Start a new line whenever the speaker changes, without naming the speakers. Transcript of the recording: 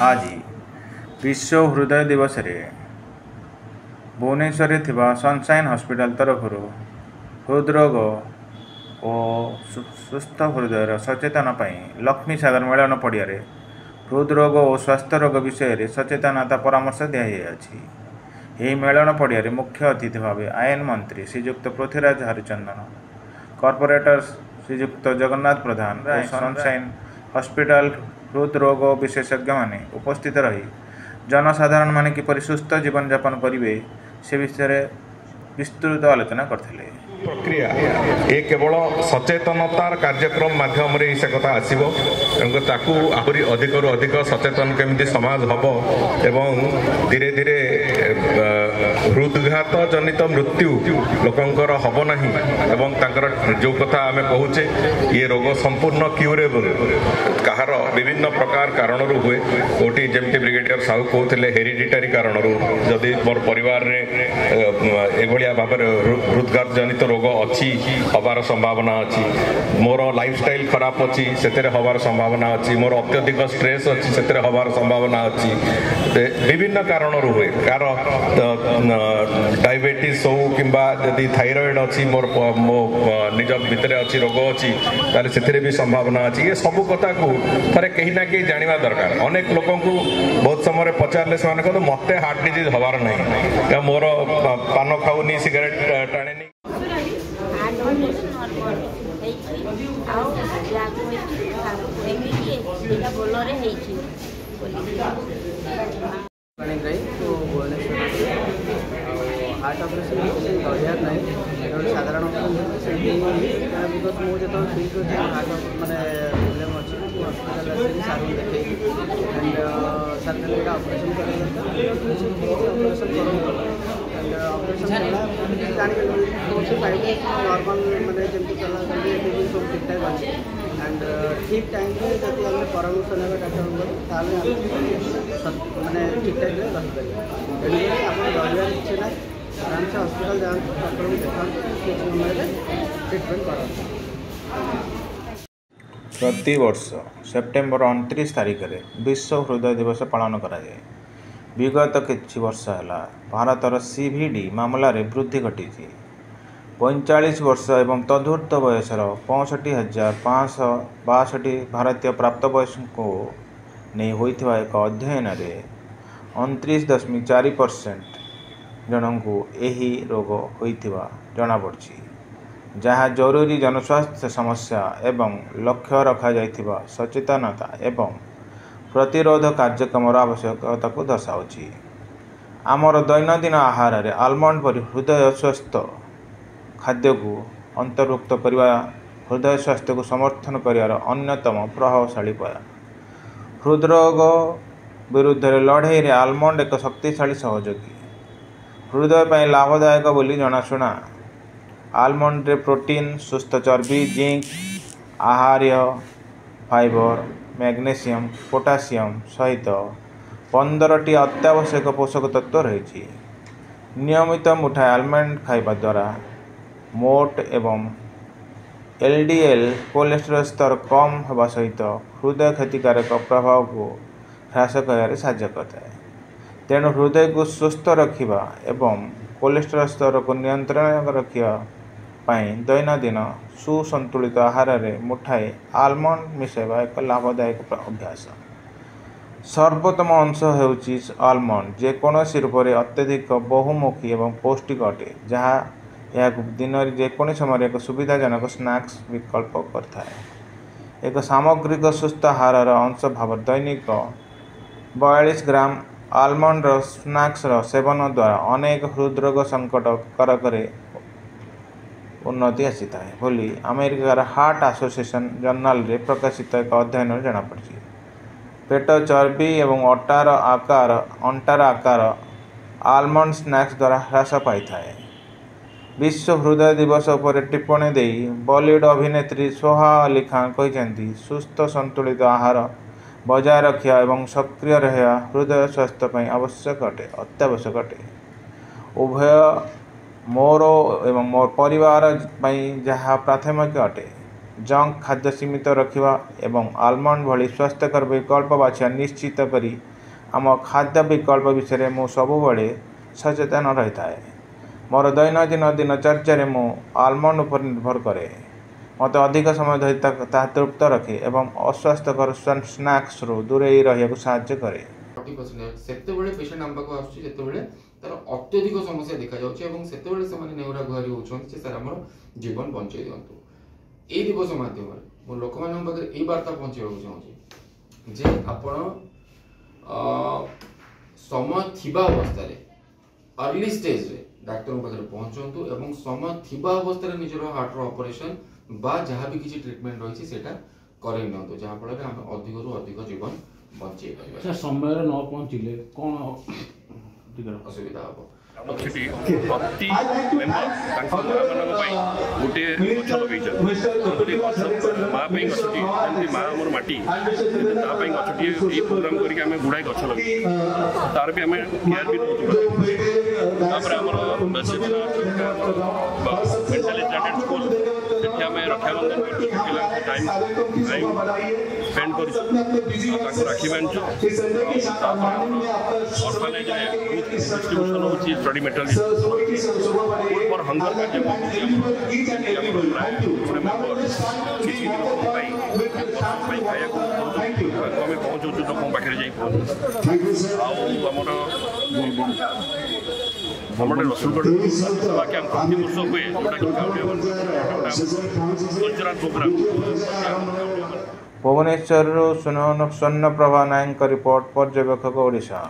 आज विश्व हृदय दिवस रे भुवनेश्वर थिबा सनशाइन हॉस्पिटल तरफ हृदरोग और सुस्थ हृदय सचेतन लक्ष्मी सागर मेलन पड़िया हृदरोग और स्वास्थ्य रोग विषय सचेतनता परामर्श दिखाई। यह मेलन पड़िया मुख्य अतिथि भाव आईन मंत्री श्रीजुक्त पृथ्वीराज हरिचंदन, कॉर्पोरेटर श्रीजुक्त जगन्नाथ प्रधान, सनशाइन हॉस्पिटल हृदरोग विशेषज्ञ माने उपस्थित रही जनसाधारण माने किपरि सुस्थ जीवन यापन करेंगे से विषय विस्तृत आलोचना करथिले।
प्रक्रिया ये केवल सचेतनतार कार्यक्रम माध्यम रे से कथा आसीबो ताकू आहुरी अधिक रु अधिक सचेतन केमिति समाज हबो एवं धीरे धीरे हृदघात जनित मृत्यु लोकंकर हबो नाही एवं तांकर जो कथा आमे कहूचे ये रोग संपूर्ण क्यूरेबल कहार विभिन्न प्रकार कारण रु हुए कोटी जेमति ब्रिगेडियर साहू कहउथिले हेरिडिटरी कारण रु जदि मोर परिवार रे एभलिया भाबर हृदघात जनित रोग अच्छी हबार संभावना अच्छी, मोर लाइफस्टाइल खराब अच्छी से हबार संभावना अच्छी, मोर अत्यधिक स्ट्रेस अच्छी से हबार संभावना अच्छी विभिन्न कारण हुए कार डायबिटीज हो कि थायराइड अच्छी मोर मो निज भितर अच्छी रोग अच्छी ताले भी संभावना अच्छी। ये सब कथा को थे कहीं ना कहीं जाना दरकार। अनेक लोक बहुत समय पचारे से मत हार्ट डिजीज हबार ना मोर पान खाऊनी सिगरेट टाणे
हार्ट ऑपरेशन दरियार ना साधारण बिकज मुझे जो फील हार्ट मानने प्रोब्लेम अच्छी हस्पिटाल सार देखे एंड सार ऑपरेशन ऑपरेशन जान नॉर्मल मैंने जमी चला सब ठीक ठाक अच्छे एंड ठीक टाइम जब आम परामर्श ना डॉक्टर मैंने ठीक ठाक रहीपर आप डर किसी ना आराम से हॉस्पिटल जाते डॉक्टर को देखा किसी समय ट्रिटमेंट करा।
प्रति वर्ष सेप्टेम्बर 29 तारिख में विश्व हृदय दिवस पालन कराए। विगत किछि वर्ष है भारतर सीवीडी मामला रे वृद्धि घटी। 45 वर्ष एवं तदूर्ध बयसर 65,562 भारतीय प्राप्तवयस्क को नहीं होइथिबा एक अध्ययन में 29.4% जनों को यही रोग होइथिबा जଣା पड़छि, जहाँ जरूरी जनस्वास्थ्य समस्या एवं लक्ष्य रखा जाइथिबा सचेतनता एवं प्रतिरोध कार्यक्रम आवश्यकता को दर्शाଉଛି। आमर दैनंदिन आहार रे आलमंड पर हृदय स्वास्थ्य खाद्य को अंतर्भुक्त करवा हृदय स्वास्थ्य को समर्थन कर अन्यतम प्रभावशाली उपाय। हृदरोग विरुद्ध लड़ाई रे आलमंड एक शक्तिशाली सहयोगी, हृदय पर लाभदायक बोली जनाशुना। आलमंड रे प्रोटीन, सुस्थ चर्बी, जिंक, आहार्य फाइबर, मैग्नेशियम, पोटासियम सहित 15टी अत्यावश्यक पोषक तत्व रही। नियमित मुठाए आलमंड खाइबा द्वारा मोट एवं एलडीएल कोलेस्टेरॉल स्तर कम होगा सहित हृदय क्षतिकारक प्रभाव को ह्रास कर साहाय्य करता है। तेणु हृदय को सुस्थ रखिबा एवं कोलेस्टेरॉल स्तर को नियंत्रण रखिबा पाई दैनंदिन सुसंतुलित आहार रे मुठाए आलमंड मिसाइबा एक लाभदायक अभ्यास। सर्वोत्तम अंश हेउची आलमंड जेकोसी रूप से अत्यधिक बहुमुखी एवं पौष्टिक अटे, जहाँ यह दिन जेकोसी समय एक सुविधाजनक स्नैक्स विकल्प करता है। एक सामग्रिक सुस्थ आहार अंश भाव दैनिक 42 ग्राम आलमंड स्नैक्स सेवन द्वारा अनेक हृदरोग संकट करकरे उन्नति आसी है बोली अमेरिकार हार्ट एसोसिएशन जर्नाल रे प्रकाशित एक अध्ययन जनापड़ी। पेट चर्बी एवं अंटार आकार आलमंड स्नैक्स द्वारा ह्रास पाई था। विश्व हृदय दिवस पर टिप्पणी दे बॉलीवुड अभिनेत्री सोहा अली खान कहते सुस्थ संतुलित आहार बजाय रखा एवं सक्रिय रहा हृदय स्वास्थ्य पर आवश्यक अटे, अत्यावश्यक अटे। उभय मोर एवं मोर परिवार जहाँ प्राथमिक अटे। जंक खाद्य सीमित रखा एवं आलमंड भली स्वास्थ्यकर विकल्प बाछिया निश्चित करी आम खाद्य विकल्प विषय में सबुबले सचेतन रही है। मोर दैनंदिन दिनचर्या मु आलमंड उपर निर्भर करे। मत अधिक समय धरी ता तृप्त रखे एवं अस्वास्थ्यकर स्नैक्स रु दूरे रही साहाय्य करे।
40% सेतेबेले पेशेंट आम पाखु आसुछि जेतेबेले तार अत्यधिक समस्या देखा जाउछि एवं सेतेबेले से नेउरा गुहारी होउछन्ति जे सर हमर जीवन बंचाई दियंतु। ए दिवस माध्यम मो लोक मान पाखे ए वार्ता पहुंचाइବାକୁ चाहूछि जे आपण समय थिबा अवस्था रे अर्ली स्टेज रे डाक्टर पाखे पहुंचंतु एवं समय थिबा अवस्था रे निजर हार्ट रो ऑपरेशन बा जहाँ भी किसी ट्रीटमेंट रही सेटा करे नियंतु जहाँ फल आम अधिक रु अधिक जीवन बंचाई पारिबा।
समय न पहुँचले कौन
असुविधा हम
प्रति मेम्बर गोटे गछ लगे माँ गछटी माँ आम माटी गछटी ये प्रोग्राम करके गुड़ाए गछ लगे तार भी आम केयर भी नौकर mentally school Raksha Bandhan time spend कर राखी बांधु ऑर्फनेज डिस्ट्रीब्यूशन होची स्टडी मटेरियल फॉर हंगर आम पहुँचू लोक पाखे आमर रसुलगढ़ कैंप प्रति वर्ष हुए जोटा कि कल्चरल प्रोग्राम।
भुवनेश्वर स्वर्ण प्रभा नायक रिपोर्ट पर्यवेक्षक ओडिशा।